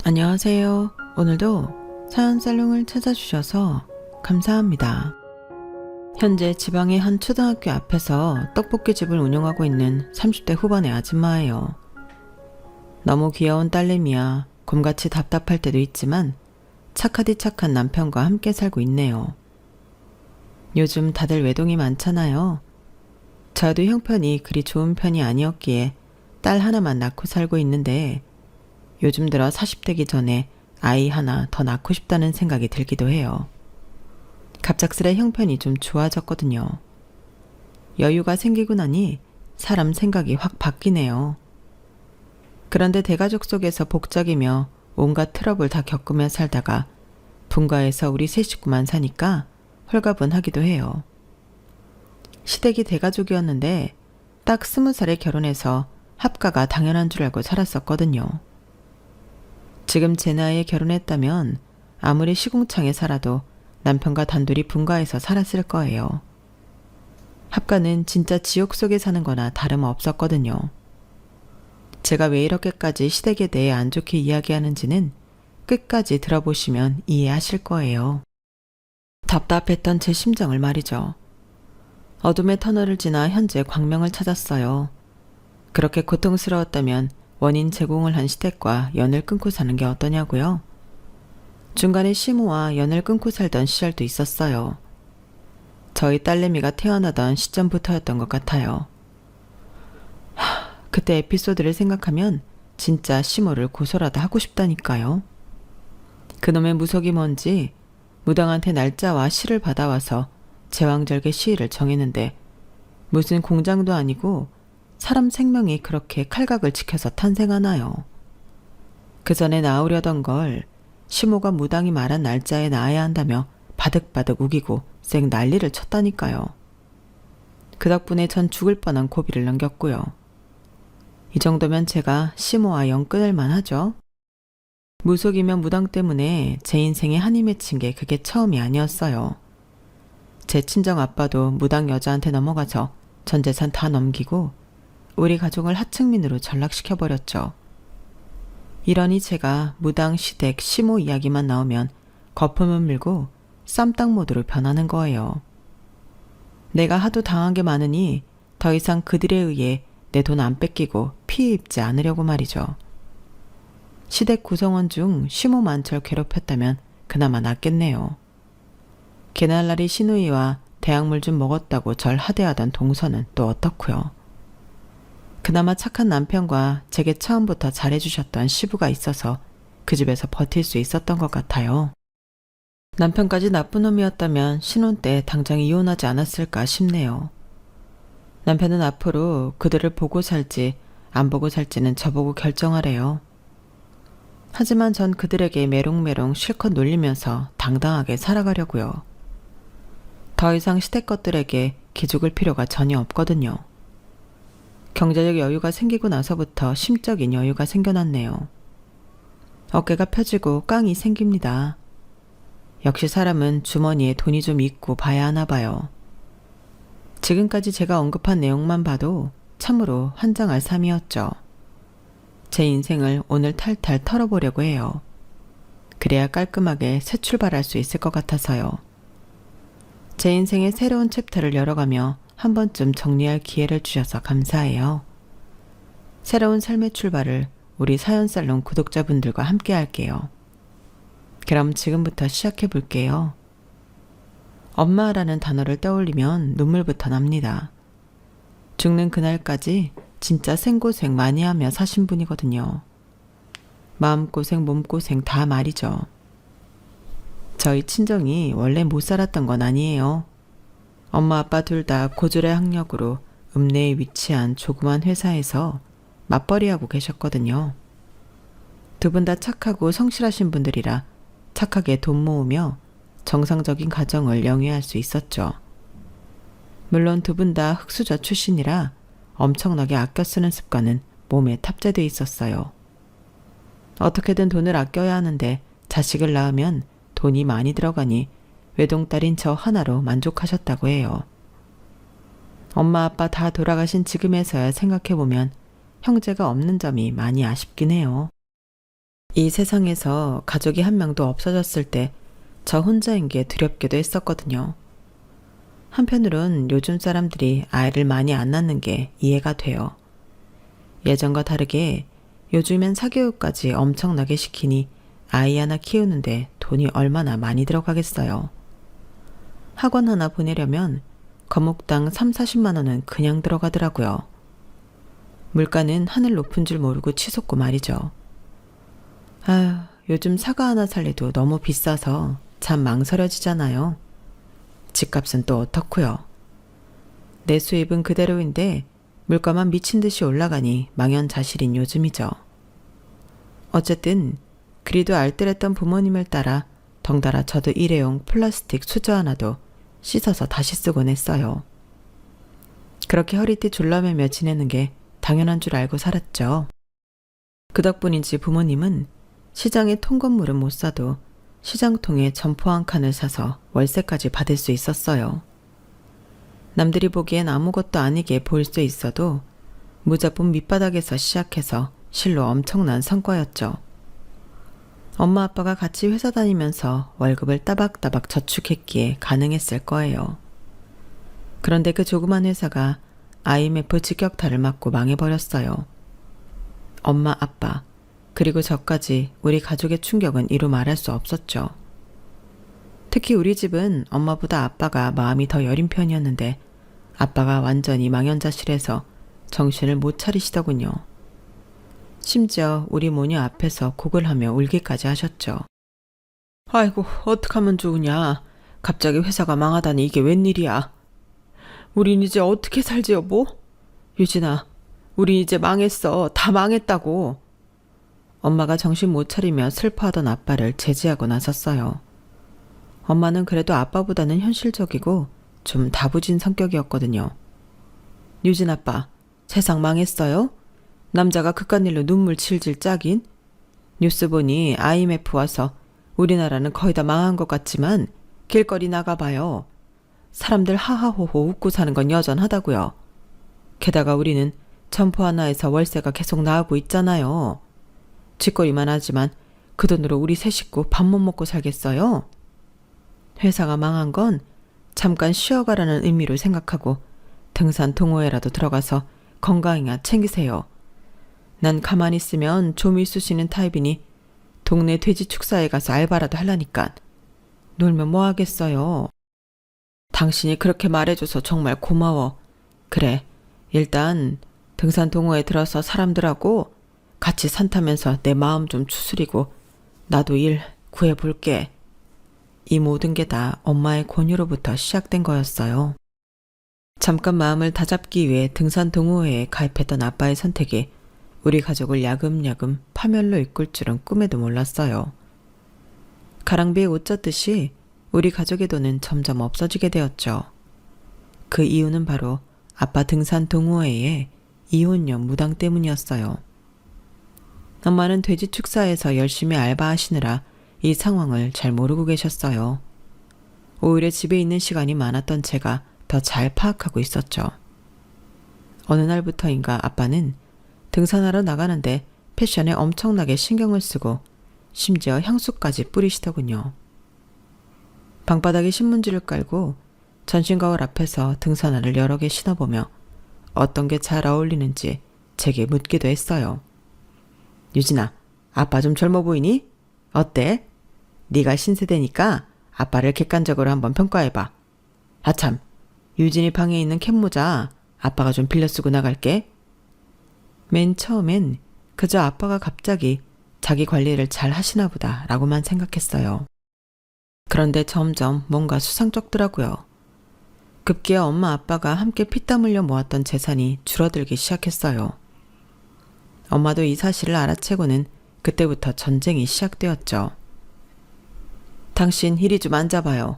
안녕하세요. 오늘도 사연살롱을 찾아주셔서 감사합니다. 현재 지방의 한 초등학교 앞에서 떡볶이집을 운영하고 있는 30대 후반의 아줌마예요. 너무 귀여운 딸내미야 곰같이 답답할 때도 있지만 착하디 착한 남편과 함께 살고 있네요. 요즘 다들 외동이 많잖아요. 저도 형편이 그리 좋은 편이 아니었기에 딸 하나만 낳고 살고 있는데 요즘 들어 40대기 전에 아이 하나 더 낳고 싶다는 생각이 들기도 해요. 갑작스레 형편이 좀 좋아졌거든요. 여유가 생기고 나니 사람 생각이 확 바뀌네요. 그런데 대가족 속에서 복작이며 온갖 트러블 다 겪으며 살다가 분가해서 우리 세 식구만 사니까 홀가분하기도 해요. 시댁이 대가족이었는데 딱 20살에 결혼해서 합가가 당연한 줄 알고 살았었거든요. 지금 제 나이에 결혼했다면 아무리 시궁창에 살아도 남편과 단둘이 분가해서 살았을 거예요. 합가는 진짜 지옥 속에 사는 거나 다름없었거든요. 제가 왜 이렇게까지 시댁에 대해 안 좋게 이야기하는지는 끝까지 들어보시면 이해하실 거예요. 답답했던 제 심정을 말이죠. 어둠의 터널을 지나 현재 광명을 찾았어요. 그렇게 고통스러웠다면 원인 제공을 한 시댁과 연을 끊고 사는 게 어떠냐고요? 중간에 시모와 연을 끊고 살던 시절도 있었어요. 저희 딸내미가 태어나던 시점부터였던 것 같아요. 그때 에피소드를 생각하면 진짜 시모를 고소라도 하고 싶다니까요. 그놈의 무속이 뭔지 무당한테 날짜와 시를 받아와서 제왕절개 시일을 정했는데 무슨 공장도 아니고 사람 생명이 그렇게 칼각을 지켜서 탄생하나요? 그 전에 낳으려던 걸 시모가 무당이 말한 날짜에 낳아야 한다며 바득바득 우기고 쌩 난리를 쳤다니까요. 그 덕분에 전 죽을 뻔한 고비를 넘겼고요. 이 정도면 제가 시모와 연 끊을 만하죠. 무속이면 무당 때문에 제 인생에 한이 맺힌 게 그게 처음이 아니었어요. 제 친정 아빠도 무당 여자한테 넘어가서 전 재산 다 넘기고 우리 가족을 하층민으로 전락시켜버렸죠. 이러니 제가 무당, 시댁, 시모 이야기만 나오면 거품을 물고 쌈딱 모드로 변하는 거예요. 내가 하도 당한 게 많으니 더 이상 그들에 의해 내 돈 안 뺏기고 피해 입지 않으려고 말이죠. 시댁 구성원 중 시모만 절 괴롭혔다면 그나마 낫겠네요. 개날라리 시누이와 대학물 좀 먹었다고 절 하대하던 동서는 또 어떻고요. 그나마 착한 남편과 제게 처음부터 잘해주셨던 시부가 있어서 그 집에서 버틸 수 있었던 것 같아요. 남편까지 나쁜 놈이었다면 신혼 때 당장 이혼하지 않았을까 싶네요. 남편은 앞으로 그들을 보고 살지 안 보고 살지는 저보고 결정하래요. 하지만 전 그들에게 메롱메롱 실컷 놀리면서 당당하게 살아가려고요. 더 이상 시댁 것들에게 기죽을 필요가 전혀 없거든요. 경제적 여유가 생기고 나서부터 심적인 여유가 생겨났네요. 어깨가 펴지고 깡이 생깁니다. 역시 사람은 주머니에 돈이 좀 있고 봐야 하나 봐요. 지금까지 제가 언급한 내용만 봐도 참으로 환장할 삶이었죠. 제 인생을 오늘 탈탈 털어보려고 해요. 그래야 깔끔하게 새 출발할 수 있을 것 같아서요. 제 인생의 새로운 챕터를 열어가며 한 번쯤 정리할 기회를 주셔서 감사해요. 새로운 삶의 출발을 우리 사연살롱 구독자분들과 함께 할게요. 그럼 지금부터 시작해 볼게요. 엄마라는 단어를 떠올리면 눈물부터 납니다. 죽는 그날까지 진짜 생고생 많이 하며 사신 분이거든요. 마음고생, 몸고생 다 말이죠. 저희 친정이 원래 못 살았던 건 아니에요. 엄마 아빠 둘 다 고졸의 학력으로 읍내에 위치한 조그만 회사에서 맞벌이하고 계셨거든요. 두 분 다 착하고 성실하신 분들이라 착하게 돈 모으며 정상적인 가정을 영위할 수 있었죠. 물론 두 분 다 흙수저 출신이라 엄청나게 아껴 쓰는 습관은 몸에 탑재돼 있었어요. 어떻게든 돈을 아껴야 하는데 자식을 낳으면 돈이 많이 들어가니 외동딸인 저 하나로 만족하셨다고 해요. 엄마 아빠 다 돌아가신 지금에서야 생각해보면 형제가 없는 점이 많이 아쉽긴 해요. 이 세상에서 가족이 한 명도 없어졌을 때 저 혼자인 게 두렵기도 했었거든요. 한편으론 요즘 사람들이 아이를 많이 안 낳는 게 이해가 돼요. 예전과 다르게 요즘엔 사교육까지 엄청나게 시키니 아이 하나 키우는데 돈이 얼마나 많이 들어가겠어요. 학원 하나 보내려면 과목당 3, 40만 원은 그냥 들어가더라고요. 물가는 하늘 높은 줄 모르고 치솟고 말이죠. 아휴, 요즘 사과 하나 살래도 너무 비싸서 참 망설여지잖아요. 집값은 또 어떻고요. 내 수입은 그대로인데 물가만 미친 듯이 올라가니 망연자실인 요즘이죠. 어쨌든 그리도 알뜰했던 부모님을 따라 덩달아 저도 일회용 플라스틱 수저 하나도 씻어서 다시 쓰곤 했어요. 그렇게 허리띠 졸라매며 지내는 게 당연한 줄 알고 살았죠. 그 덕분인지 부모님은 시장에 통건물은 못 사도 시장통에 점포 한 칸을 사서 월세까지 받을 수 있었어요. 남들이 보기엔 아무것도 아니게 보일 수 있어도 무자본 밑바닥에서 시작해서 실로 엄청난 성과였죠. 엄마 아빠가 같이 회사 다니면서 월급을 따박따박 저축했기에 가능했을 거예요. 그런데 그 조그만 회사가 IMF 직격탄을 맞고 망해버렸어요. 엄마, 아빠, 그리고 저까지 우리 가족의 충격은 이루 말할 수 없었죠. 특히 우리 집은 엄마보다 아빠가 마음이 더 여린 편이었는데 아빠가 완전히 망연자실해서 정신을 못 차리시더군요. 심지어 우리 모녀 앞에서 곡을 하며 울기까지 하셨죠. 아이고, 어떡하면 좋으냐. 갑자기 회사가 망하다니 이게 웬일이야. 우린 이제 어떻게 살지 여보? 유진아, 우린 이제 망했어. 다 망했다고. 엄마가 정신 못 차리며 슬퍼하던 아빠를 제지하고 나섰어요. 엄마는 그래도 아빠보다는 현실적이고 좀 다부진 성격이었거든요. 유진 아빠, 세상 망했어요? 남자가 그깟 일로 눈물 질질 짜긴? 뉴스 보니 IMF 와서 우리나라는 거의 다 망한 것 같지만 길거리 나가봐요. 사람들 하하호호 웃고 사는 건 여전하다고요. 게다가 우리는 점포 하나에서 월세가 계속 나오고 있잖아요. 쥐꼬리만 하지만 그 돈으로 우리 세 식구 밥 못 먹고 살겠어요? 회사가 망한 건 잠깐 쉬어가라는 의미로 생각하고 등산 동호회라도 들어가서 건강이나 챙기세요. 난 가만히 있으면 좀 있으시는 타입이니 동네 돼지 축사에 가서 알바라도 하려니까. 놀면 뭐 하겠어요. 당신이 그렇게 말해줘서 정말 고마워. 그래, 일단 등산 동호회 들어서 사람들하고 같이 산 타면서 내 마음 좀 추스리고 나도 일 구해볼게. 이 모든 게 다 엄마의 권유로부터 시작된 거였어요. 잠깐 마음을 다잡기 위해 등산 동호회에 가입했던 아빠의 선택이 우리 가족을 야금야금 파멸로 이끌 줄은 꿈에도 몰랐어요. 가랑비에 옷 젖듯이 우리 가족의 돈은 점점 없어지게 되었죠. 그 이유는 바로 아빠 등산 동호회의 이혼녀 무당 때문이었어요. 엄마는 돼지 축사에서 열심히 알바하시느라 이 상황을 잘 모르고 계셨어요. 오히려 집에 있는 시간이 많았던 제가 더 잘 파악하고 있었죠. 어느 날부터인가 아빠는 등산하러 나가는데 패션에 엄청나게 신경을 쓰고 심지어 향수까지 뿌리시더군요. 방바닥에 신문지를 깔고 전신거울 앞에서 등산화를 여러 개 신어보며 어떤 게 잘 어울리는지 제게 묻기도 했어요. 유진아, 아빠 좀 젊어 보이니? 어때? 네가 신세대니까 아빠를 객관적으로 한번 평가해봐. 아참, 유진이 방에 있는 캡모자 아빠가 좀 빌려 쓰고 나갈게. 맨 처음엔 그저 아빠가 갑자기 자기 관리를 잘 하시나 보다 라고만 생각했어요. 그런데 점점 뭔가 수상쩍더라고요. 급기야 엄마 아빠가 함께 피땀 흘려 모았던 재산이 줄어들기 시작했어요. 엄마도 이 사실을 알아채고는 그때부터 전쟁이 시작되었죠. 당신 이리 좀 앉아봐요.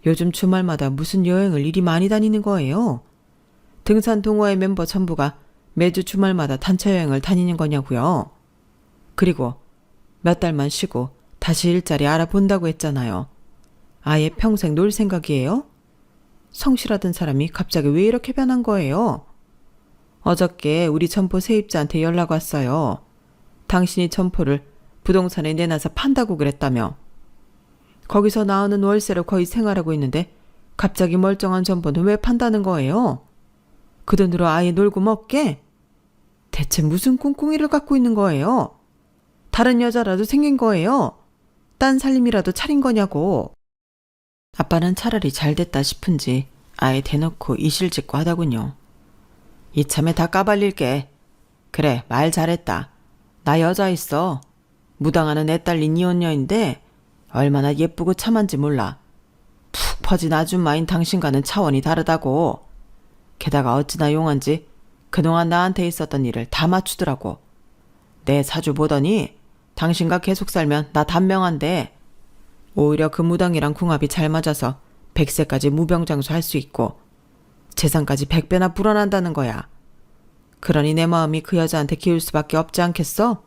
요즘 주말마다 무슨 여행을 이리 많이 다니는 거예요? 등산 동호회 멤버 전부가 매주 주말마다 단체 여행을 다니는 거냐고요. 그리고 몇 달만 쉬고 다시 일자리 알아본다고 했잖아요. 아예 평생 놀 생각이에요? 성실하던 사람이 갑자기 왜 이렇게 변한 거예요? 어저께 우리 점포 세입자한테 연락 왔어요. 당신이 점포를 부동산에 내놔서 판다고 그랬다며. 거기서 나오는 월세로 거의 생활하고 있는데 갑자기 멀쩡한 전보는 왜 판다는 거예요? 그 돈으로 아예 놀고 먹게? 대체 무슨 꿍꿍이를 갖고 있는 거예요? 다른 여자라도 생긴 거예요? 딴 살림이라도 차린 거냐고. 아빠는 차라리 잘 됐다 싶은지 아예 대놓고 이실직고 하더군요. 이참에 다 까발릴게. 그래, 말 잘했다. 나 여자 있어. 무당하는 애 딸린 이혼녀인데 얼마나 예쁘고 참한지 몰라. 푹 퍼진 아줌마인 당신과는 차원이 다르다고. 게다가 어찌나 용한지 그동안 나한테 있었던 일을 다 맞추더라고. 내 사주 보더니 당신과 계속 살면 나 단명한데 오히려 그 무당이랑 궁합이 잘 맞아서 100세까지 무병장수 할 수 있고 재산까지 100배나 불어난다는 거야. 그러니 내 마음이 그 여자한테 기울 수밖에 없지 않겠어?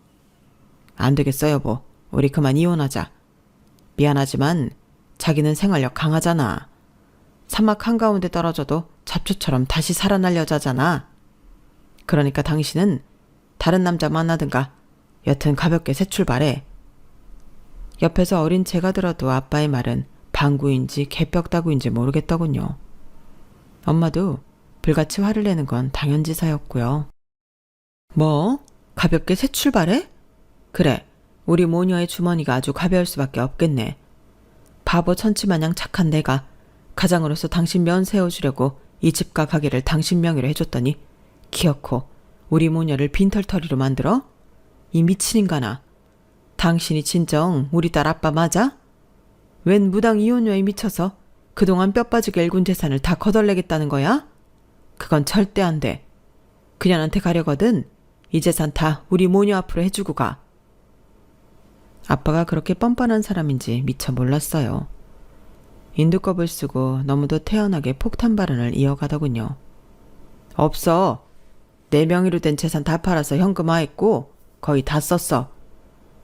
안 되겠어 여보. 우리 그만 이혼하자. 미안하지만 자기는 생활력 강하잖아. 사막 한가운데 떨어져도 잡초처럼 다시 살아날 여자잖아. 그러니까 당신은 다른 남자 만나든가 여튼 가볍게 새 출발해. 옆에서 어린 제가 들어도 아빠의 말은 방구인지 개벽다구인지 모르겠더군요. 엄마도 불같이 화를 내는 건 당연지사였고요. 뭐? 가볍게 새 출발해? 그래, 우리 모녀의 주머니가 아주 가벼울 수밖에 없겠네. 바보 천치마냥 착한 내가 가장으로서 당신 면 세워주려고 이 집과 가게를 당신 명의로 해줬더니 기어코 우리 모녀를 빈털터리로 만들어? 이 미친 인간아. 당신이 진정 우리 딸 아빠 맞아? 웬 무당 이혼녀에 미쳐서 그동안 뼈 빠지게 일군 재산을 다 거덜내겠다는 거야? 그건 절대 안 돼. 그년한테 가려거든 이 재산 다 우리 모녀 앞으로 해주고 가. 아빠가 그렇게 뻔뻔한 사람인지 미처 몰랐어요. 인두껍을 쓰고 너무도 태연하게 폭탄 발언을 이어가더군요. 없어. 내 명의로 된 재산 다 팔아서 현금화했고 거의 다 썼어.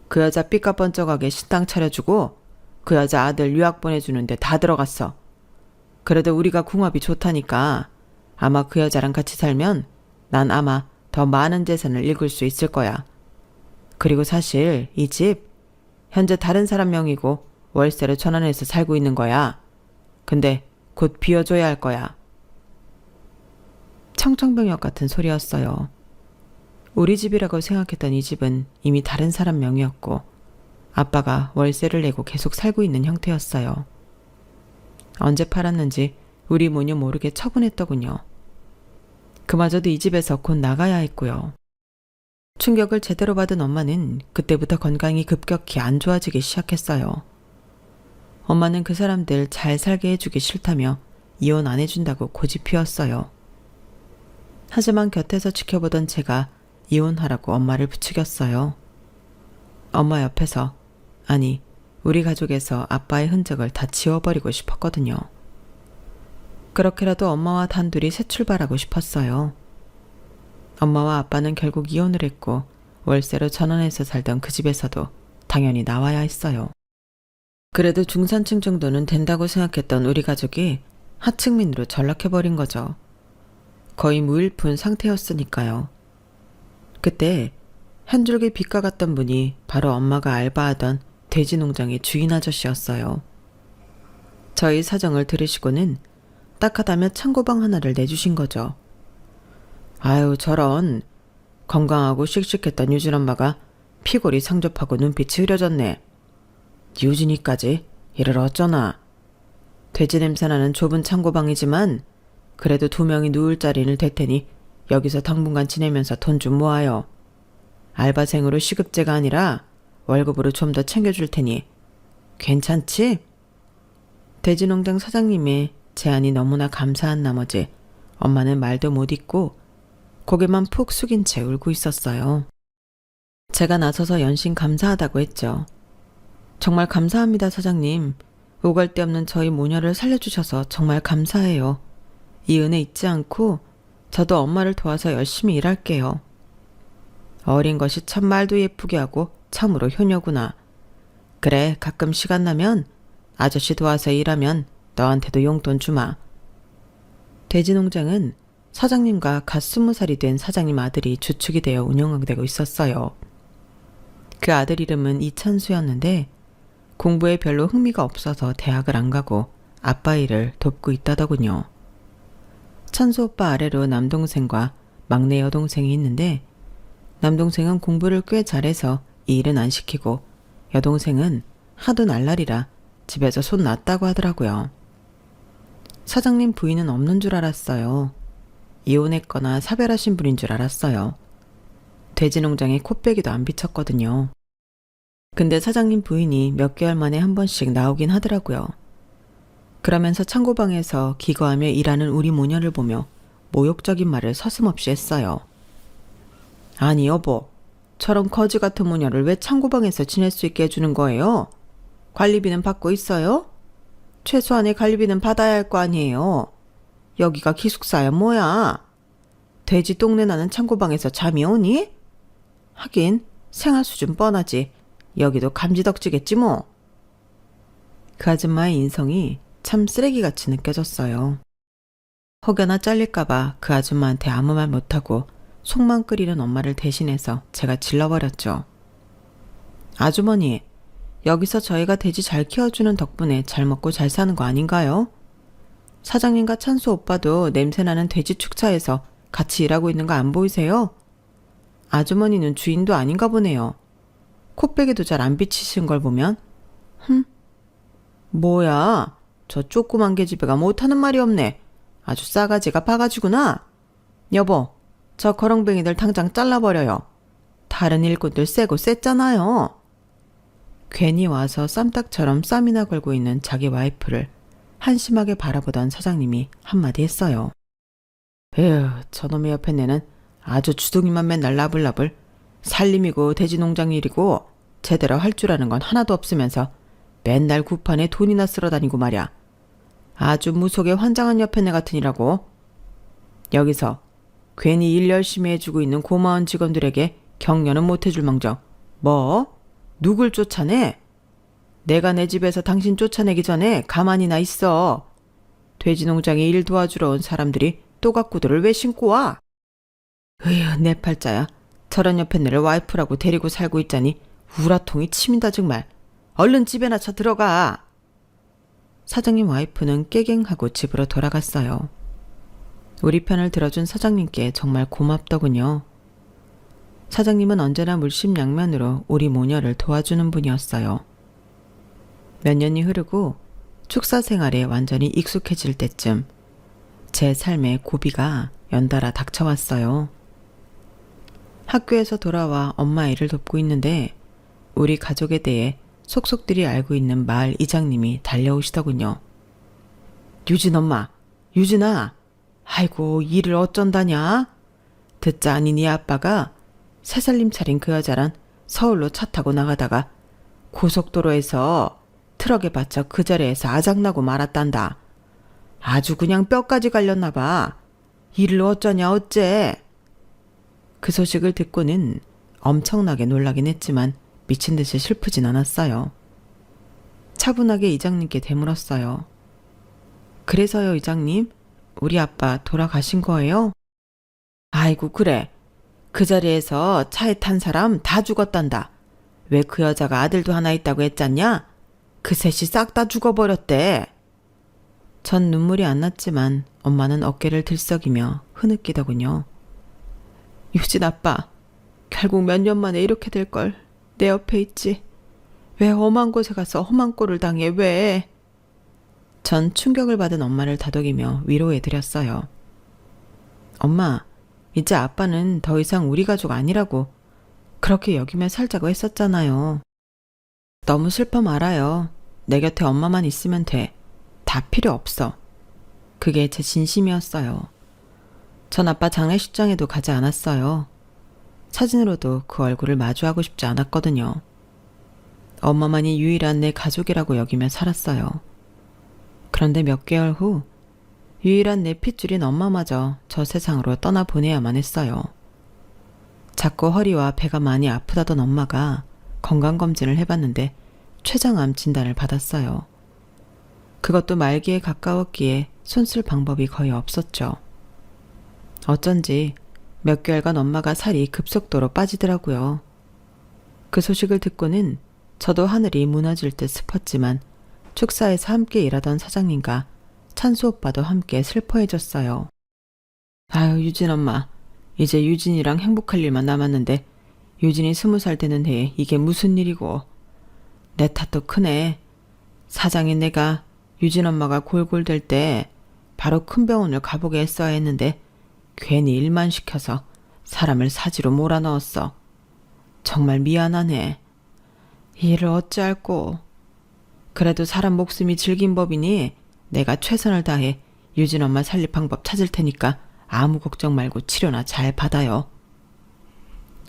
그 여자 삐까뻔쩍하게 식당 차려주고 그 여자 아들 유학 보내주는데 다 들어갔어. 그래도 우리가 궁합이 좋다니까 아마 그 여자랑 같이 살면 난 아마 더 많은 재산을 읽을 수 있을 거야. 그리고 사실 이 집 현재 다른 사람 명의고 월세로 전환해서 살고 있는 거야. 근데 곧 비워줘야 할 거야. 청천벽력 같은 소리였어요. 우리 집이라고 생각했던 이 집은 이미 다른 사람 명의였고 아빠가 월세를 내고 계속 살고 있는 형태였어요. 언제 팔았는지 우리 모녀 모르게 처분했더군요. 그마저도 이 집에서 곧 나가야 했고요. 충격을 제대로 받은 엄마는 그때부터 건강이 급격히 안 좋아지기 시작했어요. 엄마는 그 사람들 잘 살게 해주기 싫다며 이혼 안 해준다고 고집 피웠어요. 하지만 곁에서 지켜보던 제가 이혼하라고 엄마를 부추겼어요. 엄마 옆에서, 아니 우리 가족에서 아빠의 흔적을 다 지워버리고 싶었거든요. 그렇게라도 엄마와 단둘이 새 출발하고 싶었어요. 엄마와 아빠는 결국 이혼을 했고 월세로 전원해서 살던 그 집에서도 당연히 나와야 했어요. 그래도 중산층 정도는 된다고 생각했던 우리 가족이 하층민으로 전락해버린 거죠. 거의 무일푼 상태였으니까요. 그때 한 줄기 빛과 같던 분이 바로 엄마가 알바하던 돼지 농장의 주인 아저씨였어요. 저희 사정을 들으시고는 딱하다며 창고방 하나를 내주신 거죠. 아유 저런, 건강하고 씩씩했던 유진 엄마가 피골이 상접하고 눈빛이 흐려졌네. 유진이까지 이를 어쩌나. 돼지 냄새나는 좁은 창고방이지만 그래도 2명이 누울 자리는 될 테니 여기서 당분간 지내면서 돈 좀 모아요. 알바생으로 시급제가 아니라 월급으로 좀 더 챙겨줄 테니 괜찮지? 돼지농장 사장님의 제안이 너무나 감사한 나머지 엄마는 말도 못 잇고 고개만 푹 숙인 채 울고 있었어요. 제가 나서서 연신 감사하다고 했죠. 정말 감사합니다 사장님. 오갈 데 없는 저희 모녀를 살려주셔서 정말 감사해요. 이 은혜 잊지 않고 저도 엄마를 도와서 열심히 일할게요. 어린 것이 참 말도 예쁘게 하고 참으로 효녀구나. 그래 가끔 시간 나면 아저씨 도와서 일하면 너한테도 용돈 주마. 돼지농장은 사장님과 갓 20살이 된 사장님 아들이 주축이 되어 운영되고 있었어요. 그 아들 이름은 이찬수였는데 공부에 별로 흥미가 없어서 대학을 안 가고 아빠 일을 돕고 있다더군요. 찬수 오빠 아래로 남동생과 막내 여동생이 있는데 남동생은 공부를 꽤 잘해서 이 일은 안 시키고 여동생은 하도 날라리라 집에서 손 놨다고 하더라고요. 사장님 부인은 없는 줄 알았어요. 이혼했거나 사별하신 분인 줄 알았어요. 돼지 농장에 코빼기도 안 비쳤거든요. 근데 사장님 부인이 몇 개월 만에 한 번씩 나오긴 하더라고요. 그러면서 창고방에서 기거하며 일하는 우리 모녀를 보며 모욕적인 말을 서슴없이 했어요. 아니 여보, 저런 거지 같은 모녀를 왜 창고방에서 지낼 수 있게 해주는 거예요? 관리비는 받고 있어요? 최소한의 관리비는 받아야 할 거 아니에요. 여기가 기숙사야 뭐야? 돼지 똥내 나는 창고방에서 잠이 오니? 하긴 생활 수준 뻔하지. 여기도 감지덕지겠지 뭐. 그 아줌마의 인성이 참 쓰레기같이 느껴졌어요. 혹여나 잘릴까봐 그 아줌마한테 아무 말 못하고 속만 끓이는 엄마를 대신해서 제가 질러버렸죠. 아주머니, 여기서 저희가 돼지 잘 키워주는 덕분에 잘 먹고 잘 사는 거 아닌가요? 사장님과 찬수 오빠도 냄새나는 돼지 축차에서 같이 일하고 있는 거 안 보이세요? 아주머니는 주인도 아닌가 보네요. 코빼기도 잘 안 비치신 걸 보면. 뭐야, 저 조그만 계집애가 못하는 말이 없네. 아주 싸가지가 바가지구나. 여보, 저 거렁뱅이들 당장 잘라버려요. 다른 일꾼들 세고 셌잖아요. 괜히 와서 쌈딱처럼 쌈이나 걸고 있는 자기 와이프를 한심하게 바라보던 사장님이 한마디 했어요. 에휴, 저놈의 옆에 내는 아주 주둥이만 맨날 나불나불 살림이고 돼지 농장 일이고 제대로 할 줄 아는 건 하나도 없으면서 맨날 구판에 돈이나 쓸어 다니고 말이야. 아주 무속에 환장한 옆에 내 같으니라고. 여기서 괜히 일 열심히 해주고 있는 고마운 직원들에게 격려는 못해줄 망정. 뭐? 누굴 쫓아내? 내가 내 집에서 당신 쫓아내기 전에 가만히나 있어. 돼지 농장에 일 도와주러 온 사람들이 또각구들을 왜 신고 와? 으휴, 내 팔자야. 저런 옆에 내를 와이프라고 데리고 살고 있자니 우라통이 치민다 정말. 얼른 집에나 쳐 들어가. 사장님 와이프는 깨갱하고 집으로 돌아갔어요. 우리 편을 들어준 사장님께 정말 고맙더군요. 사장님은 언제나 물심양면으로 우리 모녀를 도와주는 분이었어요. 몇 년이 흐르고 축사 생활에 완전히 익숙해질 때쯤 제 삶에 고비가 연달아 닥쳐왔어요. 학교에서 돌아와 엄마 일을 돕고 있는데 우리 가족에 대해 속속들이 알고 있는 마을 이장님이 달려오시더군요. 유진 엄마, 유진아, 아이고 일을 어쩐다냐? 듣자 아니 네 아빠가 3살림 차린 그 여자랑 서울로 차 타고 나가다가 고속도로에서 트럭에 받쳐 그 자리에서 아작나고 말았단다. 아주 그냥 뼈까지 갈렸나 봐. 일을 어쩌냐 어째. 그 소식을 듣고는 엄청나게 놀라긴 했지만 미친 듯이 슬프진 않았어요. 차분하게 이장님께 되물었어요. 그래서요 이장님, 우리 아빠 돌아가신 거예요? 아이고 그래. 그 자리에서 차에 탄 사람 다 죽었단다. 왜 그 여자가 아들도 하나 있다고 했잖냐? 그 셋이 싹 다 죽어버렸대. 전 눈물이 안 났지만 엄마는 어깨를 들썩이며 흐느끼더군요. 유진 아빠, 결국 몇 년 만에 이렇게 될 걸. 내 옆에 있지. 왜 험한 곳에 가서 험한 꼴을 당해 왜? 전 충격을 받은 엄마를 다독이며 위로해드렸어요. 엄마, 이제 아빠는 더 이상 우리 가족 아니라고 그렇게 여기며 살자고 했었잖아요. 너무 슬퍼 말아요. 내 곁에 엄마만 있으면 돼. 다 필요 없어. 그게 제 진심이었어요. 전 아빠 장례식장에도 가지 않았어요. 사진으로도 그 얼굴을 마주하고 싶지 않았거든요. 엄마만이 유일한 내 가족이라고 여기며 살았어요. 그런데 몇 개월 후 유일한 내 핏줄인 엄마마저 저 세상으로 떠나보내야만 했어요. 자꾸 허리와 배가 많이 아프다던 엄마가 건강검진을 해봤는데 췌장암 진단을 받았어요. 그것도 말기에 가까웠기에 손쓸 방법이 거의 없었죠. 어쩐지 몇 개월간 엄마가 살이 급속도로 빠지더라고요. 그 소식을 듣고는 저도 하늘이 무너질 듯 싶었지만 축사에서 함께 일하던 사장님과 찬수 오빠도 함께 슬퍼해줬어요. 아유, 유진 엄마. 이제 유진이랑 행복할 일만 남았는데 유진이 20살 되는 해에 이게 무슨 일이고. 내 탓도 크네. 사장인 내가 유진 엄마가 골골될 때 바로 큰 병원을 가보게 했어야 했는데 괜히 일만 시켜서 사람을 사지로 몰아넣었어. 정말 미안하네. 이 일을 어찌할꼬. 그래도 사람 목숨이 질긴 법이니 내가 최선을 다해 유진 엄마 살릴 방법 찾을 테니까 아무 걱정 말고 치료나 잘 받아요.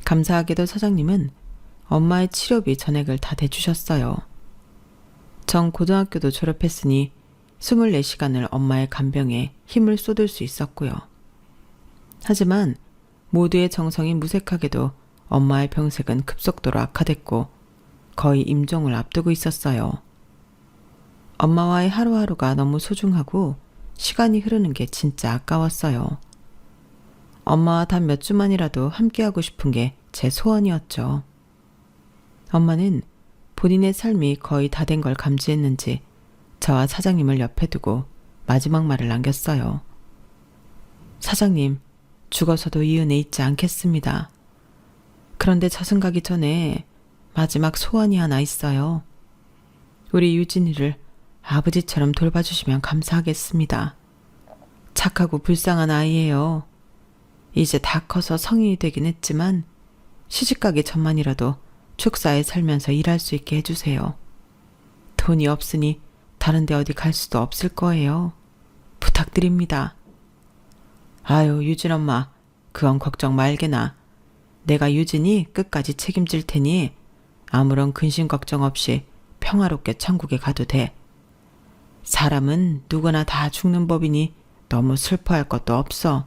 감사하게도 사장님은 엄마의 치료비 전액을 다 대주셨어요. 전 고등학교도 졸업했으니 24시간을 엄마의 간병에 힘을 쏟을 수 있었고요. 하지만 모두의 정성이 무색하게도 엄마의 병색은 급속도로 악화됐고 거의 임종을 앞두고 있었어요. 엄마와의 하루하루가 너무 소중하고 시간이 흐르는 게 진짜 아까웠어요. 엄마와 단 몇 주만이라도 함께하고 싶은 게 제 소원이었죠. 엄마는 본인의 삶이 거의 다 된 걸 감지했는지 저와 사장님을 옆에 두고 마지막 말을 남겼어요. 사장님, 죽어서도 이 은혜 잊지 않겠습니다. 그런데 저승 가기 전에 마지막 소원이 하나 있어요. 우리 유진이를 아버지처럼 돌봐주시면 감사하겠습니다. 착하고 불쌍한 아이예요. 이제 다 커서 성인이 되긴 했지만 시집가기 전만이라도 축사에 살면서 일할 수 있게 해주세요. 돈이 없으니 다른 데 어디 갈 수도 없을 거예요. 부탁드립니다. 아유, 유진 엄마, 그건 걱정 말게나. 내가 유진이 끝까지 책임질 테니 아무런 근심 걱정 없이 평화롭게 천국에 가도 돼. 사람은 누구나 다 죽는 법이니 너무 슬퍼할 것도 없어.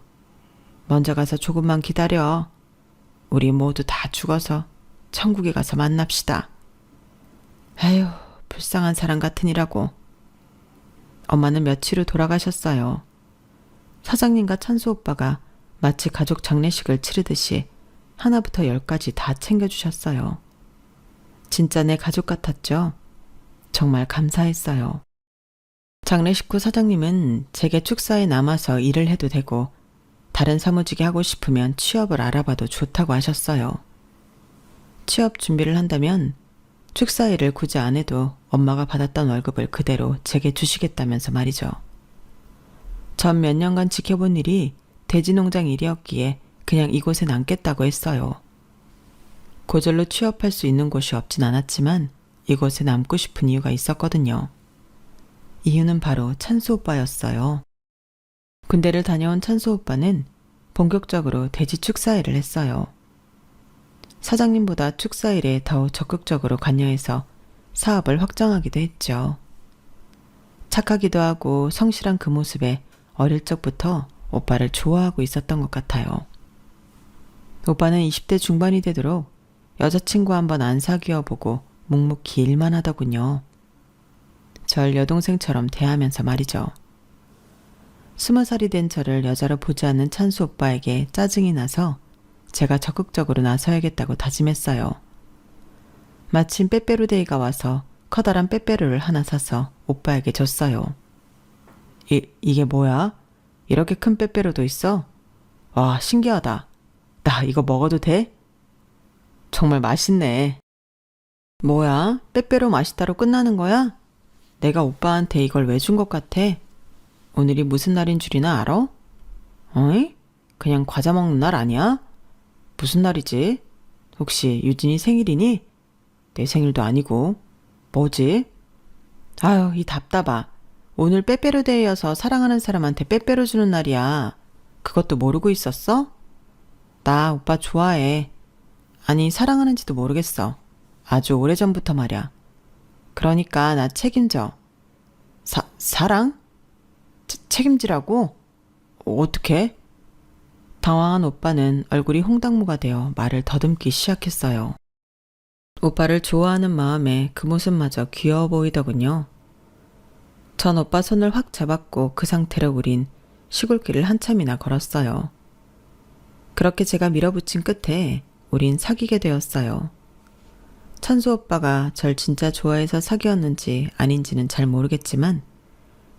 먼저 가서 조금만 기다려. 우리 모두 다 죽어서 천국에 가서 만납시다. 에휴, 불쌍한 사람 같으니라고. 엄마는 며칠 후 돌아가셨어요. 사장님과 찬수 오빠가 마치 가족 장례식을 치르듯이 하나부터 10까지 다 챙겨주셨어요. 진짜 내 가족 같았죠? 정말 감사했어요. 장례식 후 사장님은 제게 축사에 남아서 일을 해도 되고 다른 사무직이 하고 싶으면 취업을 알아봐도 좋다고 하셨어요. 취업 준비를 한다면 축사 일을 굳이 안 해도 엄마가 받았던 월급을 그대로 제게 주시겠다면서 말이죠. 전 몇 년간 지켜본 일이 돼지농장 일이었기에 그냥 이곳에 남겠다고 했어요. 고졸로 취업할 수 있는 곳이 없진 않았지만 이곳에 남고 싶은 이유가 있었거든요. 이유는 바로 찬수 오빠였어요. 군대를 다녀온 찬수 오빠는 본격적으로 돼지 축사일을 했어요. 사장님보다 축사일에 더 적극적으로 관여해서 사업을 확장하기도 했죠. 착하기도 하고 성실한 그 모습에 어릴 적부터 오빠를 좋아하고 있었던 것 같아요. 오빠는 20대 중반이 되도록 여자친구 한번 안 사귀어 보고 묵묵히 일만 하더군요. 절 여동생처럼 대하면서 말이죠. 20살이 된 저를 여자로 보지 않는 찬수 오빠에게 짜증이 나서 제가 적극적으로 나서야겠다고 다짐했어요. 마침 빼빼로데이가 와서 커다란 빼빼로를 하나 사서 오빠에게 줬어요. 이게 뭐야? 이렇게 큰 빼빼로도 있어? 와, 신기하다. 나 이거 먹어도 돼? 정말 맛있네. 뭐야? 빼빼로 맛있다로 끝나는 거야? 내가 오빠한테 이걸 왜 준 것 같아? 오늘이 무슨 날인 줄이나 알아? 어이? 그냥 과자 먹는 날 아니야? 무슨 날이지? 혹시 유진이 생일이니? 내 생일도 아니고. 뭐지? 아유, 이 답답아. 오늘 빼빼로데이여서 사랑하는 사람한테 빼빼로 주는 날이야. 그것도 모르고 있었어? 나 오빠 좋아해. 아니, 사랑하는지도 모르겠어. 아주 오래전부터 말이야. 그러니까 나 책임져. 사랑? 책임지라고? 어떻게? 당황한 오빠는 얼굴이 홍당무가 되어 말을 더듬기 시작했어요. 오빠를 좋아하는 마음에 그 모습마저 귀여워 보이더군요. 전 오빠 손을 확 잡았고 그 상태로 우린 시골길을 한참이나 걸었어요. 그렇게 제가 밀어붙인 끝에 우린 사귀게 되었어요. 찬수 오빠가 절 진짜 좋아해서 사귀었는지 아닌지는 잘 모르겠지만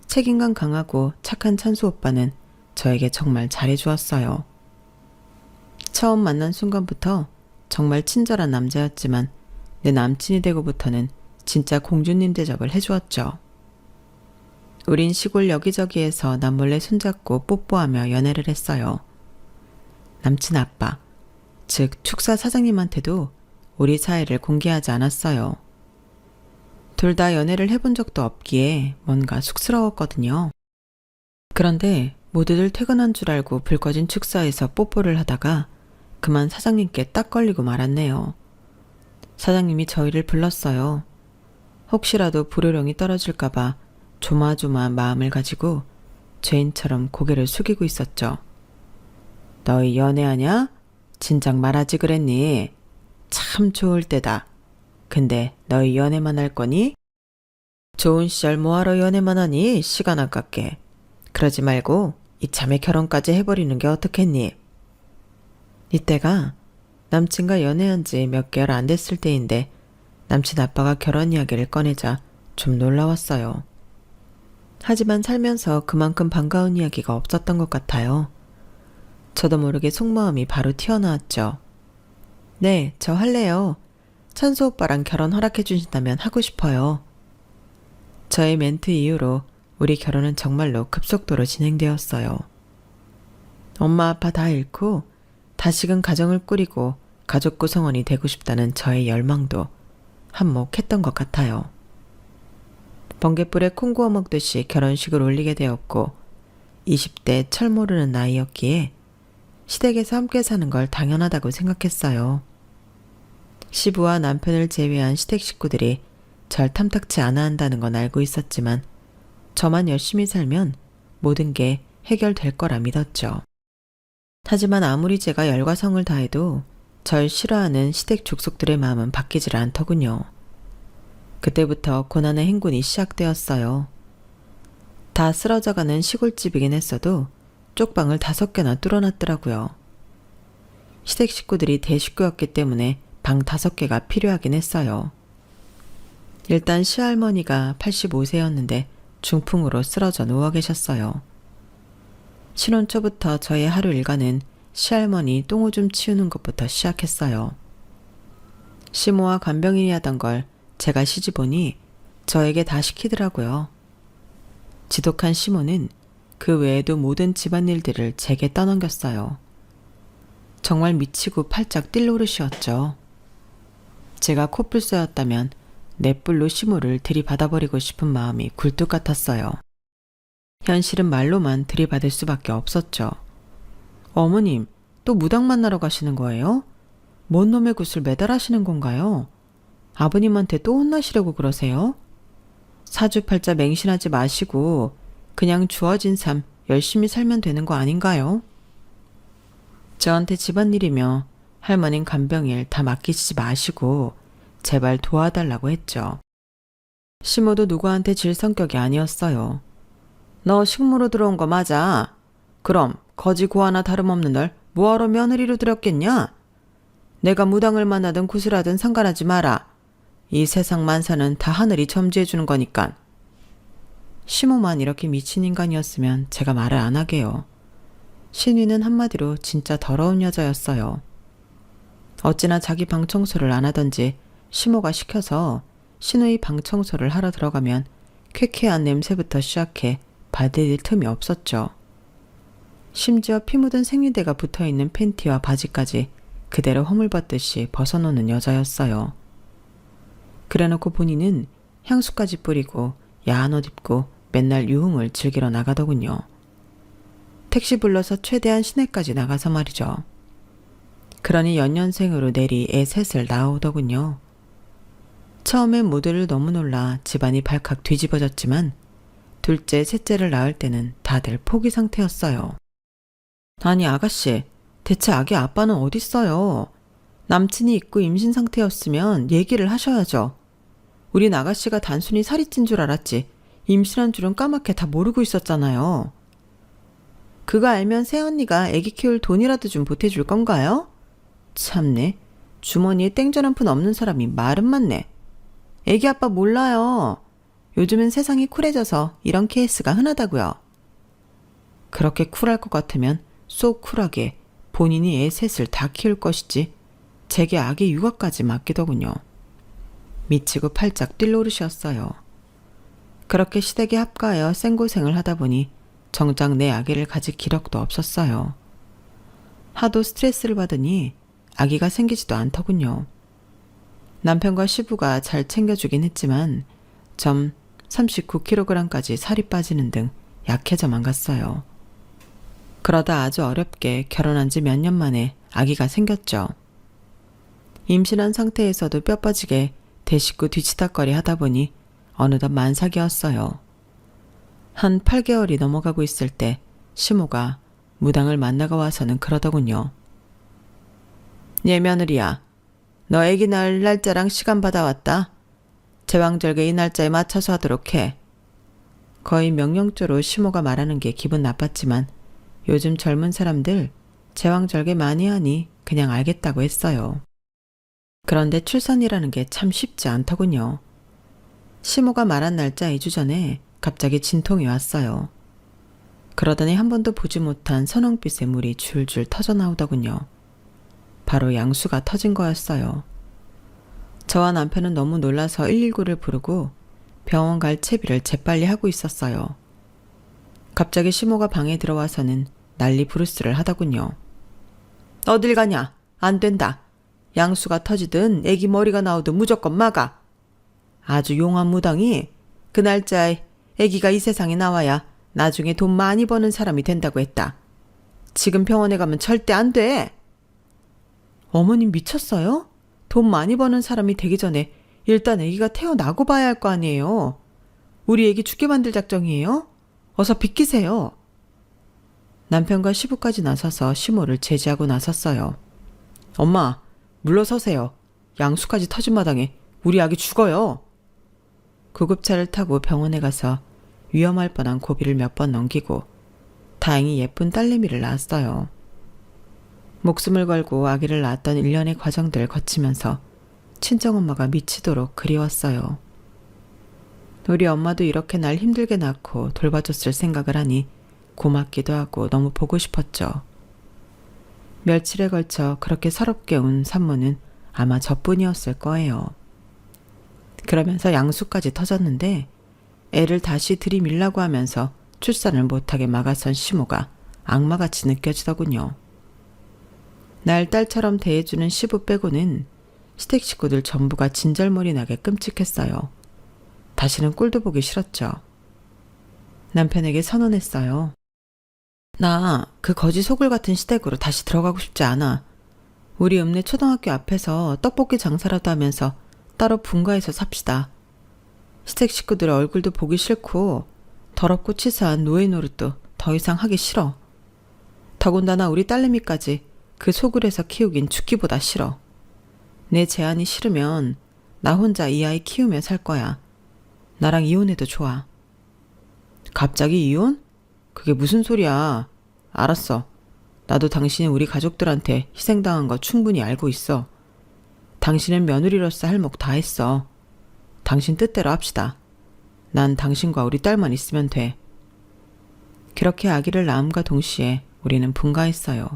책임감 강하고 착한 찬수 오빠는 저에게 정말 잘해주었어요. 처음 만난 순간부터 정말 친절한 남자였지만 내 남친이 되고부터는 진짜 공주님 대접을 해주었죠. 우린 시골 여기저기에서 남몰래 손잡고 뽀뽀하며 연애를 했어요. 남친 아빠, 즉 축사 사장님한테도 우리 사이를 공개하지 않았어요. 둘 다 연애를 해본 적도 없기에 뭔가 쑥스러웠거든요. 그런데 모두들 퇴근한 줄 알고 불 꺼진 축사에서 뽀뽀를 하다가 그만 사장님께 딱 걸리고 말았네요. 사장님이 저희를 불렀어요. 혹시라도 불호령이 떨어질까봐 조마조마한 마음을 가지고 죄인처럼 고개를 숙이고 있었죠. 너희 연애하냐? 진작 말하지 그랬니? 참 좋을 때다. 근데 너희 연애만 할 거니? 좋은 시절 뭐하러 연애만 하니? 시간 아깝게. 그러지 말고 이참에 결혼까지 해버리는 게 어떻겠니? 이때가 남친과 연애한 지 몇 개월 안 됐을 때인데 남친 아빠가 결혼 이야기를 꺼내자 좀 놀라웠어요. 하지만 살면서 그만큼 반가운 이야기가 없었던 것 같아요. 저도 모르게 속마음이 바로 튀어나왔죠. 네, 저 할래요. 찬수 오빠랑 결혼 허락해 주신다면 하고 싶어요. 저의 멘트 이후로 우리 결혼은 정말로 급속도로 진행되었어요. 엄마 아빠 다 잃고 다시금 가정을 꾸리고 가족 구성원이 되고 싶다는 저의 열망도 한몫했던 것 같아요. 번갯불에 콩 구워 먹듯이 결혼식을 올리게 되었고 20대 철 모르는 나이였기에 시댁에서 함께 사는 걸 당연하다고 생각했어요. 시부와 남편을 제외한 시댁 식구들이 절 탐탁치 않아 한다는 건 알고 있었지만 저만 열심히 살면 모든 게 해결될 거라 믿었죠. 하지만 아무리 제가 열과 성을 다해도 절 싫어하는 시댁 족속들의 마음은 바뀌질 않더군요. 그때부터 고난의 행군이 시작되었어요. 다 쓰러져가는 시골집이긴 했어도 쪽방을 5개나 뚫어놨더라고요. 시댁 식구들이 대식구였기 때문에 방 5개가 필요하긴 했어요. 일단 시할머니가 85세였는데 중풍으로 쓰러져 누워 계셨어요. 신혼 초부터 저의 하루 일과는 시할머니 똥오줌 치우는 것부터 시작했어요. 시모와 간병인이 하던 걸 제가 시집오니 저에게 다 시키더라고요. 지독한 시모는 그 외에도 모든 집안일들을 제게 떠넘겼어요. 정말 미치고 팔짝 뛸 노릇이었죠. 제가 코뿔소였다면 넷불로 시모를 들이받아버리고 싶은 마음이 굴뚝 같았어요. 현실은 말로만 들이받을 수밖에 없었죠. 어머님, 또 무당 만나러 가시는 거예요? 뭔 놈의 굿을 매달하시는 건가요? 아버님한테 또 혼나시려고 그러세요? 사주팔자 맹신하지 마시고 그냥 주어진 삶 열심히 살면 되는 거 아닌가요? 저한테 집안일이며 할머니는 간병일 다 맡기시지 마시고 제발 도와달라고 했죠. 시모도 누구한테 질 성격이 아니었어요. 너 식모로 들어온 거 맞아? 그럼 거지 고 하나 다름없는 널 뭐하러 며느리로 들였겠냐? 내가 무당을 만나든 구슬하든 상관하지 마라. 이 세상 만사는 다 하늘이 점지해주는 거니깐. 시모만 이렇게 미친 인간이었으면 제가 말을 안 하게요. 신위는 한마디로 진짜 더러운 여자였어요. 어찌나 자기 방 청소를 안 하던지 시모가 시켜서 신우이 방 청소를 하러 들어가면 쾌쾌한 냄새부터 시작해 받을 틈이 없었죠. 심지어 피 묻은 생리대가 붙어있는 팬티와 바지까지 그대로 허물벗듯이 벗어놓는 여자였어요. 그래놓고 본인은 향수까지 뿌리고 야한 옷 입고 맨날 유흥을 즐기러 나가더군요. 택시 불러서 최대한 시내까지 나가서 말이죠. 그러니 연년생으로 내리 애 셋을 낳아오더군요. 처음엔 모두를 너무 놀라 집안이 발칵 뒤집어졌지만 둘째, 셋째를 낳을 때는 다들 포기 상태였어요. 아니 아가씨, 대체 아기 아빠는 어딨어요? 남친이 있고 임신 상태였으면 얘기를 하셔야죠. 우린 아가씨가 단순히 살이 찐 줄 알았지 임신한 줄은 까맣게 다 모르고 있었잖아요. 그거 알면 새언니가 애기 키울 돈이라도 좀 보태줄 건가요? 참네, 주머니에 땡전 한 푼 없는 사람이 말은 많네. 애기 아빠 몰라요. 요즘은 세상이 쿨해져서 이런 케이스가 흔하다고요. 그렇게 쿨할 것 같으면 쏙 쿨하게 본인이 애 셋을 다 키울 것이지 제게 아기 육아까지 맡기더군요. 미치고 팔짝 뛸 노릇이었어요. 그렇게 시댁에 합가하여 생고생을 하다 보니 정작 내 아기를 가질 기력도 없었어요. 하도 스트레스를 받으니 아기가 생기지도 않더군요. 남편과 시부가 잘 챙겨주긴 했지만 점 39kg까지 살이 빠지는 등 약해져만 갔어요. 그러다 아주 어렵게 결혼한 지 몇 년 만에 아기가 생겼죠. 임신한 상태에서도 뼈 빠지게 대식구 뒤치다거리 하다 보니 어느덧 만삭이었어요. 한 8개월이 넘어가고 있을 때 시모가 무당을 만나고 와서는 그러더군요. 얘 며느리야, 너 애기 낳을 날짜랑 시간 받아왔다. 제왕절개 이 날짜에 맞춰서 하도록 해. 거의 명령조로 시모가 말하는 게 기분 나빴지만 요즘 젊은 사람들 제왕절개 많이 하니 그냥 알겠다고 했어요. 그런데 출산이라는 게 참 쉽지 않더군요. 시모가 말한 날짜 2주 전에 갑자기 진통이 왔어요. 그러더니 한 번도 보지 못한 선홍빛의 물이 줄줄 터져 나오더군요. 바로 양수가 터진 거였어요. 저와 남편은 너무 놀라서 119를 부르고 병원 갈 채비를 재빨리 하고 있었어요. 갑자기 시모가 방에 들어와서는 난리 부르스를 하더군요. 어딜 가냐? 안 된다. 양수가 터지든 애기 머리가 나오든 무조건 막아. 아주 용한 무당이 그 날짜에 애기가 이 세상에 나와야 나중에 돈 많이 버는 사람이 된다고 했다. 지금 병원에 가면 절대 안 돼. 어머님 미쳤어요? 돈 많이 버는 사람이 되기 전에 일단 애기가 태어나고 봐야 할 거 아니에요. 우리 애기 죽게 만들 작정이에요? 어서 비키세요. 남편과 시부까지 나서서 시모를 제지하고 나섰어요. 엄마, 물러서세요. 양수까지 터진 마당에 우리 아기 죽어요. 구급차를 타고 병원에 가서 위험할 뻔한 고비를 몇 번 넘기고 다행히 예쁜 딸내미를 낳았어요. 목숨을 걸고 아기를 낳았던 일련의 과정들을 거치면서 친정엄마가 미치도록 그리웠어요. 우리 엄마도 이렇게 날 힘들게 낳고 돌봐줬을 생각을 하니 고맙기도 하고 너무 보고 싶었죠. 며칠에 걸쳐 그렇게 서럽게 운 산모는 아마 저뿐이었을 거예요. 그러면서 양수까지 터졌는데 애를 다시 들이밀라고 하면서 출산을 못하게 막아선 시모가 악마같이 느껴지더군요. 날 딸처럼 대해주는 시부 빼고는 시댁 식구들 전부가 진절머리 나게 끔찍했어요. 다시는 꼴도 보기 싫었죠. 남편에게 선언했어요. 나 그 거지 소굴 같은 시댁으로 다시 들어가고 싶지 않아. 우리 읍내 초등학교 앞에서 떡볶이 장사라도 하면서 따로 분가해서 삽시다. 시댁 식구들 얼굴도 보기 싫고 더럽고 치사한 노예 노릇도 더 이상 하기 싫어. 더군다나 우리 딸내미까지 그 소굴에서 키우긴 죽기보다 싫어. 내 제안이 싫으면 나 혼자 이 아이 키우며 살 거야. 나랑 이혼해도 좋아. 갑자기 이혼? 그게 무슨 소리야. 알았어. 나도 당신이 우리 가족들한테 희생당한 거 충분히 알고 있어. 당신은 며느리로서 할 몫 다 했어. 당신 뜻대로 합시다. 난 당신과 우리 딸만 있으면 돼. 그렇게 아기를 낳음과 동시에 우리는 분가했어요.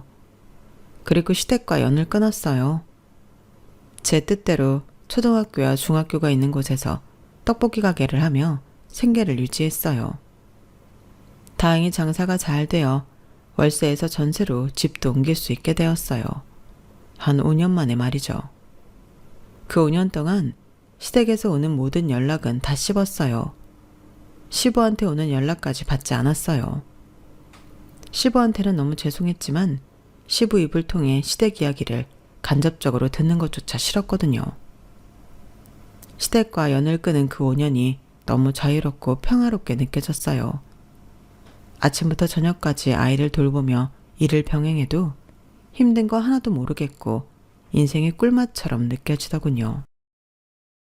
그리고 시댁과 연을 끊었어요. 제 뜻대로 초등학교와 중학교가 있는 곳에서 떡볶이 가게를 하며 생계를 유지했어요. 다행히 장사가 잘 되어 월세에서 전세로 집도 옮길 수 있게 되었어요. 한 5년 만에 말이죠. 그 5년 동안 시댁에서 오는 모든 연락은 다 씹었어요. 시부한테 오는 연락까지 받지 않았어요. 시부한테는 너무 죄송했지만 시부 입을 통해 시댁 이야기를 간접적으로 듣는 것조차 싫었거든요. 시댁과 연을 끄는 그 5년이 너무 자유롭고 평화롭게 느껴졌어요. 아침부터 저녁까지 아이를 돌보며 일을 병행해도 힘든 거 하나도 모르겠고 인생의 꿀맛처럼 느껴지더군요.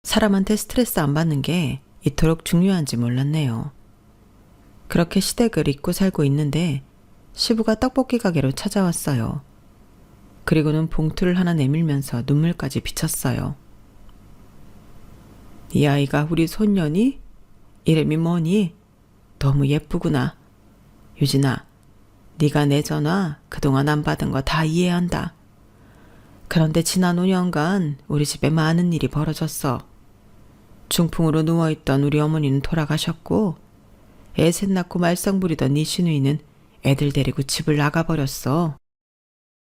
사람한테 스트레스 안 받는 게 이토록 중요한지 몰랐네요. 그렇게 시댁을 잊고 살고 있는데 시부가 떡볶이 가게로 찾아왔어요. 그리고는 봉투를 하나 내밀면서 눈물까지 비쳤어요. 이 아이가 우리 손녀니? 이름이 뭐니? 너무 예쁘구나. 유진아, 네가 내 전화 그동안 안 받은 거 다 이해한다. 그런데 지난 5년간 우리 집에 많은 일이 벌어졌어. 중풍으로 누워있던 우리 어머니는 돌아가셨고 애 셋 낳고 말썽 부리던 네 시누이는 애들 데리고 집을 나가버렸어.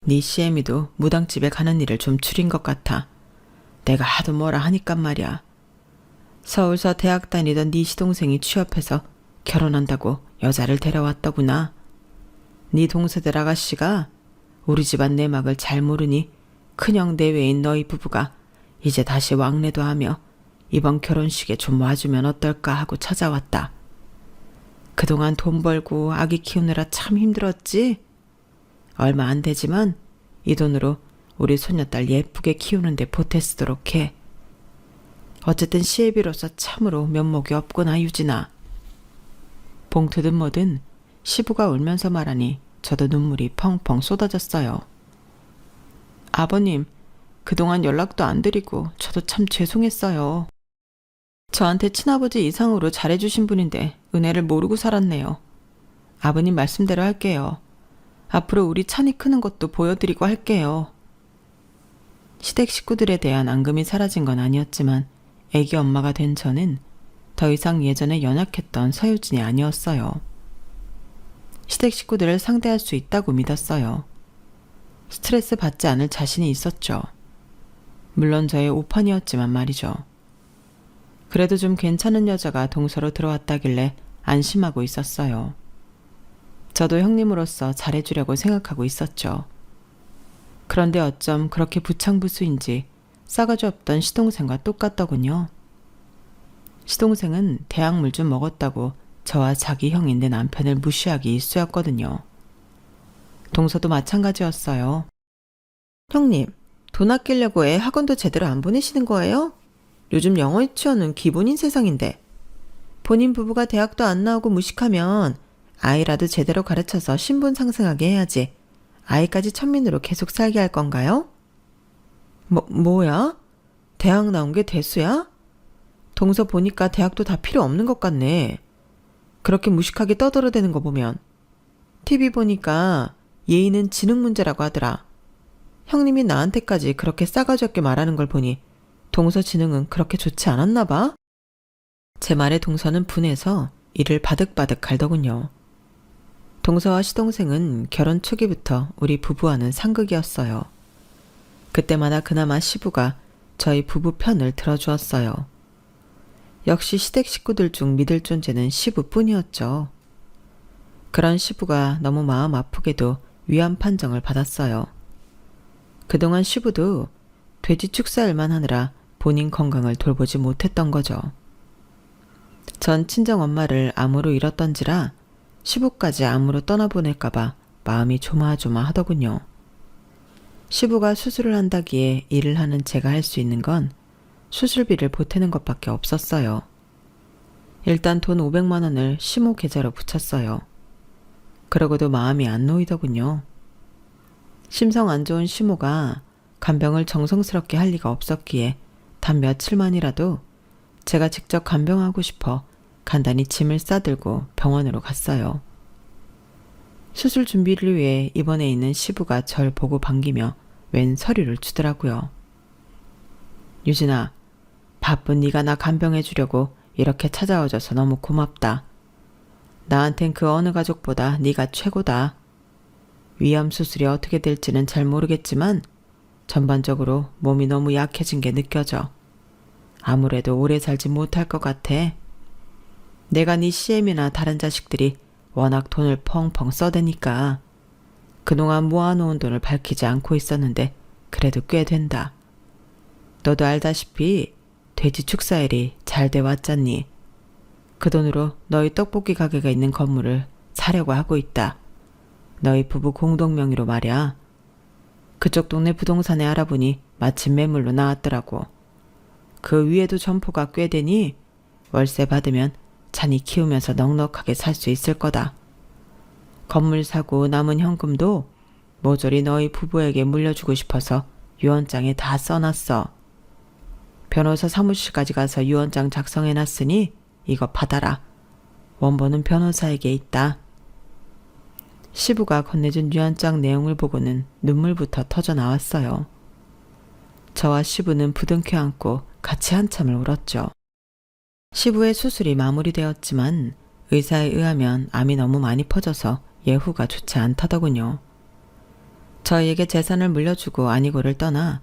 네 시애미도 무당집에 가는 일을 좀 줄인 것 같아. 내가 하도 뭐라 하니깐 말이야. 서울서 대학 다니던 네 시동생이 취업해서 결혼한다고 여자를 데려왔더구나. 네 동서들 아가씨가 우리 집안 내막을 잘 모르니 큰형 내외인 너희 부부가 이제 다시 왕래도 하며 이번 결혼식에 좀 와주면 어떨까 하고 찾아왔다. 그동안 돈 벌고 아기 키우느라 참 힘들었지? 얼마 안 되지만 이 돈으로 우리 손녀딸 예쁘게 키우는데 보태 쓰도록 해. 어쨌든 시애비로서 참으로 면목이 없구나, 유진아. 봉투든 뭐든 시부가 울면서 말하니 저도 눈물이 펑펑 쏟아졌어요. 아버님, 그동안 연락도 안 드리고 저도 참 죄송했어요. 저한테 친아버지 이상으로 잘해주신 분인데 은혜를 모르고 살았네요. 아버님 말씀대로 할게요. 앞으로 우리 찬이 크는 것도 보여드리고 할게요. 시댁 식구들에 대한 앙금이 사라진 건 아니었지만 애기 엄마가 된 저는 더 이상 예전에 연약했던 서유진이 아니었어요. 시댁 식구들을 상대할 수 있다고 믿었어요. 스트레스 받지 않을 자신이 있었죠. 물론 저의 오판이었지만 말이죠. 그래도 좀 괜찮은 여자가 동서로 들어왔다길래 안심하고 있었어요. 저도 형님으로서 잘해주려고 생각하고 있었죠. 그런데 어쩜 그렇게 부창부수인지 싸가지 없던 시동생과 똑같더군요. 시동생은 대학물 좀 먹었다고 저와 자기 형인 내 남편을 무시하기 일쑤였거든요. 동서도 마찬가지였어요. 형님, 돈 아끼려고 애 학원도 제대로 안 보내시는 거예요? 요즘 영어 유치원은 기본인 세상인데. 본인 부부가 대학도 안 나오고 무식하면 아이라도 제대로 가르쳐서 신분 상승하게 해야지. 아이까지 천민으로 계속 살게 할 건가요? 뭐야? 대학 나온 게 대수야? 동서 보니까 대학도 다 필요 없는 것 같네. 그렇게 무식하게 떠들어대는 거 보면. TV 보니까 예의는 지능 문제라고 하더라. 형님이 나한테까지 그렇게 싸가지 없게 말하는 걸 보니 동서 지능은 그렇게 좋지 않았나 봐? 제 말에 동서는 분해서 이를 바득바득 갈더군요. 동서와 시동생은 결혼 초기부터 우리 부부와는 상극이었어요. 그때마다 그나마 시부가 저희 부부 편을 들어주었어요. 역시 시댁 식구들 중 믿을 존재는 시부뿐이었죠. 그런 시부가 너무 마음 아프게도 위안 판정을 받았어요. 그동안 시부도 돼지 축사일만 하느라 본인 건강을 돌보지 못했던 거죠. 전 친정엄마를 암으로 잃었던지라 시부까지 암으로 떠나보낼까봐 마음이 조마조마하더군요. 시부가 수술을 한다기에 일을 하는 제가 할 수 있는 건 수술비를 보태는 것밖에 없었어요. 일단 돈 500만 원을 시모 계좌로 붙였어요. 그러고도 마음이 안 놓이더군요. 심성 안 좋은 시모가 간병을 정성스럽게 할 리가 없었기에 단 며칠만이라도 제가 직접 간병하고 싶어 간단히 짐을 싸들고 병원으로 갔어요. 수술 준비를 위해 입원해 있는 시부가 절 보고 반기며 웬 서류를 주더라고요. 유진아, 바쁜 네가 나 간병해 주려고 이렇게 찾아와줘서 너무 고맙다. 나한텐 그 어느 가족보다 네가 최고다. 위암 수술이 어떻게 될지는 잘 모르겠지만 전반적으로 몸이 너무 약해진 게 느껴져. 아무래도 오래 살지 못할 것 같아. 내가 네 시엠이나 다른 자식들이 워낙 돈을 펑펑 써대니까 그동안 모아놓은 돈을 밝히지 않고 있었는데 그래도 꽤 된다. 너도 알다시피 돼지 축사일이 잘 돼 왔잖니. 그 돈으로 너희 떡볶이 가게가 있는 건물을 사려고 하고 있다. 너희 부부 공동 명의로 말이야. 그쪽 동네 부동산에 알아보니 마침 매물로 나왔더라고. 그 위에도 점포가 꽤 되니 월세 받으면 찬이 키우면서 넉넉하게 살 수 있을 거다. 건물 사고 남은 현금도 모조리 너희 부부에게 물려주고 싶어서 유언장에 다 써놨어. 변호사 사무실까지 가서 유언장 작성해놨으니 이거 받아라. 원본은 변호사에게 있다. 시부가 건네준 유언장 내용을 보고는 눈물부터 터져 나왔어요. 저와 시부는 부둥켜 안고 같이 한참을 울었죠. 시부의 수술이 마무리되었지만 의사에 의하면 암이 너무 많이 퍼져서 예후가 좋지 않다더군요. 저희에게 재산을 물려주고 아니고를 떠나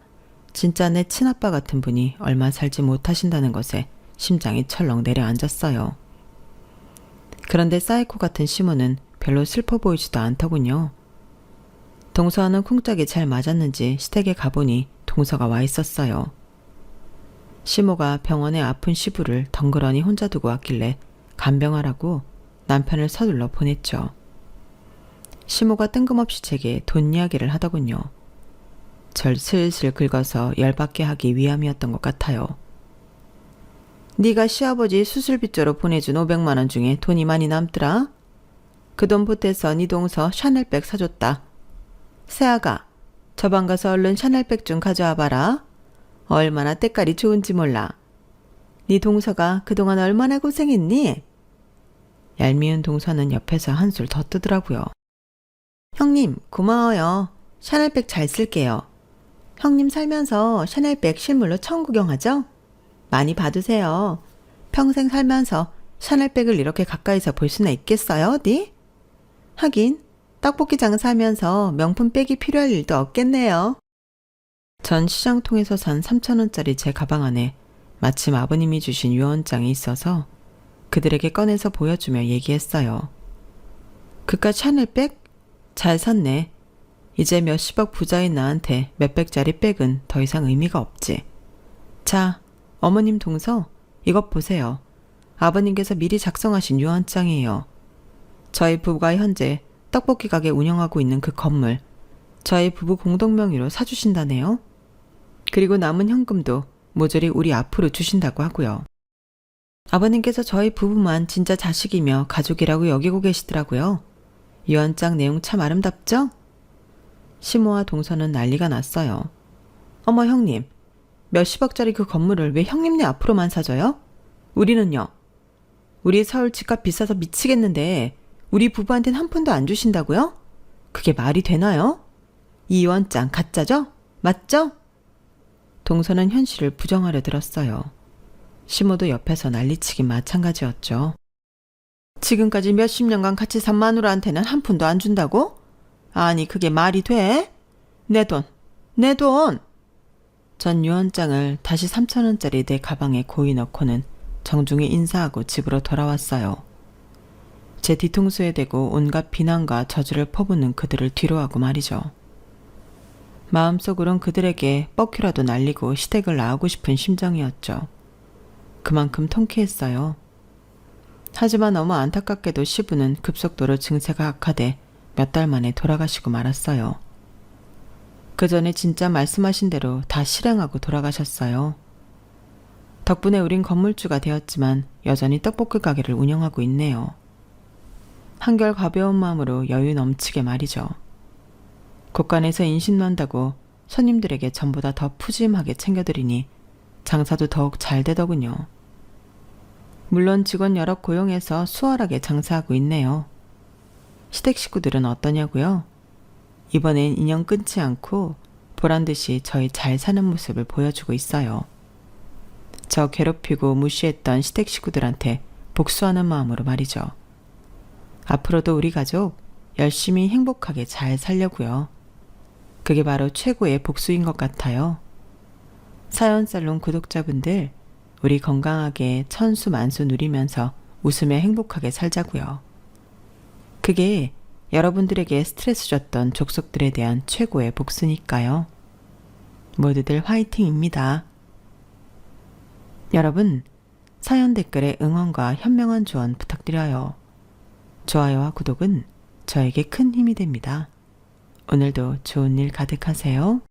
진짜 내 친아빠 같은 분이 얼마 살지 못하신다는 것에 심장이 철렁 내려앉았어요. 그런데 사이코 같은 시모는 별로 슬퍼 보이지도 않더군요. 동서와는 쿵짝이 잘 맞았는지 시댁에 가보니 동서가 와 있었어요. 시모가 병원에 아픈 시부를 덩그러니 혼자 두고 왔길래 간병하라고 남편을 서둘러 보냈죠. 시모가 뜬금없이 제게 돈 이야기를 하더군요. 절 슬슬 긁어서 열받게 하기 위함이었던 것 같아요. 네가 시아버지 수술비조로 보내준 500만 원 중에 돈이 많이 남더라. 그 돈 보태서 네 동서 샤넬백 사줬다. 세아가 저 방 가서 얼른 샤넬백 좀 가져와 봐라. 얼마나 때깔이 좋은지 몰라. 네 동서가 그동안 얼마나 고생했니? 얄미운 동서는 옆에서 한술 더 뜨더라고요. 형님 고마워요. 샤넬백 잘 쓸게요. 형님 살면서 샤넬백 실물로 처음 구경하죠? 많이 봐두세요. 평생 살면서 샤넬백을 이렇게 가까이서 볼 수나 있겠어요, 어디? 하긴 떡볶이 장사하면서 명품백이 필요할 일도 없겠네요. 전 시장통에서 산 3,000원짜리 제 가방 안에 마침 아버님이 주신 유언장이 있어서 그들에게 꺼내서 보여주며 얘기했어요. 그깟 샤넬백? 잘 샀네. 이제 몇십억 부자인 나한테 몇백짜리 백은 더 이상 의미가 없지. 자, 어머님 동서 이것 보세요. 아버님께서 미리 작성하신 유언장이에요. 저희 부부가 현재 떡볶이 가게 운영하고 있는 그 건물 저희 부부 공동 명의로 사주신다네요. 그리고 남은 현금도 모조리 우리 앞으로 주신다고 하고요. 아버님께서 저희 부부만 진짜 자식이며 가족이라고 여기고 계시더라고요. 유언장 내용 참 아름답죠? 시모와 동서는 난리가 났어요. 어머 형님, 몇십억짜리 그 건물을 왜 형님네 앞으로만 사줘요? 우리는요? 우리 서울 집값 비싸서 미치겠는데 우리 부부한테는 한 푼도 안 주신다고요? 그게 말이 되나요? 이 유언장 가짜죠? 맞죠? 동서는 현실을 부정하려 들었어요. 시모도 옆에서 난리치긴 마찬가지였죠. 지금까지 몇십 년간 같이 산 마누라한테는 한 푼도 안 준다고? 아니 그게 말이 돼? 내 돈, 내 돈! 전 유언장을 다시 3,000원짜리 내 가방에 고이 넣고는 정중히 인사하고 집으로 돌아왔어요. 제 뒤통수에 대고 온갖 비난과 저주를 퍼붓는 그들을 뒤로하고 말이죠. 마음속으론 그들에게 뻑큐라도 날리고 시댁을 나오고 싶은 심정이었죠. 그만큼 통쾌했어요. 하지만 너무 안타깝게도 시부는 급속도로 증세가 악화돼 몇 달 만에 돌아가시고 말았어요. 그 전에 진짜 말씀하신 대로 다 실행하고 돌아가셨어요. 덕분에 우린 건물주가 되었지만 여전히 떡볶이 가게를 운영하고 있네요. 한결 가벼운 마음으로 여유 넘치게 말이죠. 곳간에서 인신난다고 손님들에게 전보다 더 푸짐하게 챙겨드리니 장사도 더욱 잘 되더군요. 물론 직원 여럿 고용해서 수월하게 장사하고 있네요. 시댁 식구들은 어떠냐고요? 이번엔 인연 끊지 않고 보란듯이 저희 잘 사는 모습을 보여주고 있어요. 저 괴롭히고 무시했던 시댁 식구들한테 복수하는 마음으로 말이죠. 앞으로도 우리 가족 열심히 행복하게 잘 살려고요. 그게 바로 최고의 복수인 것 같아요. 사연살롱 구독자분들, 우리 건강하게 천수 만수 누리면서 웃으며 행복하게 살자고요. 그게 여러분들에게 스트레스 줬던 족속들에 대한 최고의 복수니까요. 모두들 화이팅입니다. 여러분, 사연 댓글에 응원과 현명한 조언 부탁드려요. 좋아요와 구독은 저에게 큰 힘이 됩니다. 오늘도 좋은 일 가득하세요.